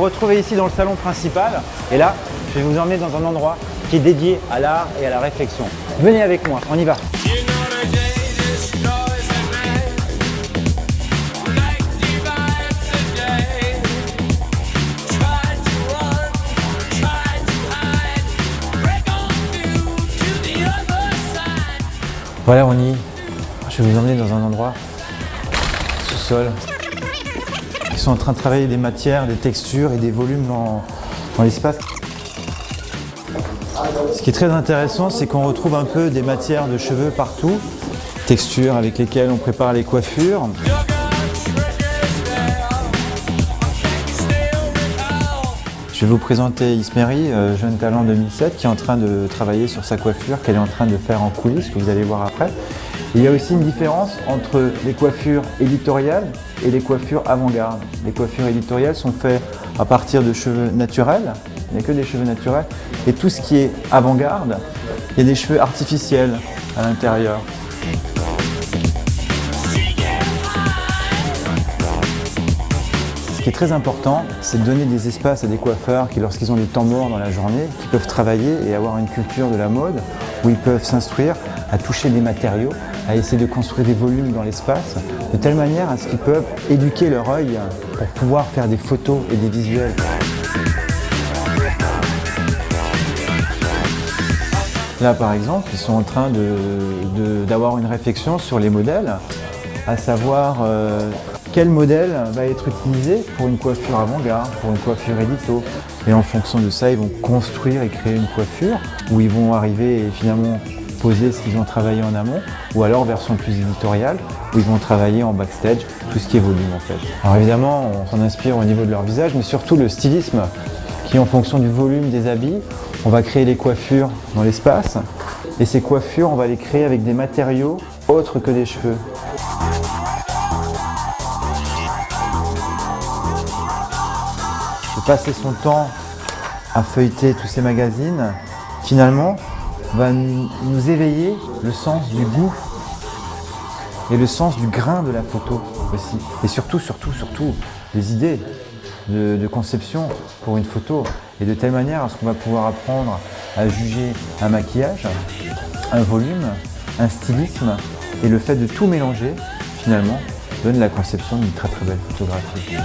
retrouver ici dans le salon principal. Et là, je vais vous emmener dans un endroit qui est dédié à l'art et à la réflexion. Venez avec moi, on y va. Voilà, on y est. Je vais vous emmener dans un endroit sous-sol. Ils sont en train de travailler des matières, des textures et des volumes dans l'espace. Ce qui est très intéressant, c'est qu'on retrouve un peu des matières de cheveux partout, textures avec lesquelles on prépare les coiffures. Je vais vous présenter Ismeri, jeune talent 2007, qui est en train de travailler sur sa coiffure, qu'elle est en train de faire en coulisses, que vous allez voir après. Il y a aussi une différence entre les coiffures éditoriales et les coiffures avant-garde. Les coiffures éditoriales sont faites à partir de cheveux naturels, il n'y a que des cheveux naturels, et tout ce qui est avant-garde, il y a des cheveux artificiels à l'intérieur. Ce qui est très important, c'est de donner des espaces à des coiffeurs qui, lorsqu'ils ont des temps morts dans la journée, qui peuvent travailler et avoir une culture de la mode, où ils peuvent s'instruire à toucher des matériaux, à essayer de construire des volumes dans l'espace, de telle manière à ce qu'ils peuvent éduquer leur œil pour pouvoir faire des photos et des visuels. Là, par exemple, ils sont en train d'avoir une réflexion sur les modèles, à savoir quel modèle va être utilisé pour une coiffure avant-garde, pour une coiffure édito. Et en fonction de ça, ils vont construire et créer une coiffure où ils vont arriver et finalement poser ce qu'ils ont travaillé en amont, ou alors version plus éditoriale, où ils vont travailler en backstage, tout ce qui est volume en fait. Alors évidemment, on s'en inspire au niveau de leur visage, mais surtout le stylisme, qui en fonction du volume des habits, on va créer les coiffures dans l'espace, et ces coiffures, on va les créer avec des matériaux autres que des cheveux. Passer son temps à feuilleter tous ces magazines, finalement, va nous éveiller le sens du goût et le sens du grain de la photo aussi. Et surtout, les idées de conception pour une photo. Et de telle manière à ce qu'on va pouvoir apprendre à juger un maquillage, un volume, un stylisme. Et le fait de tout mélanger, finalement, donne la conception d'une très très belle photographie.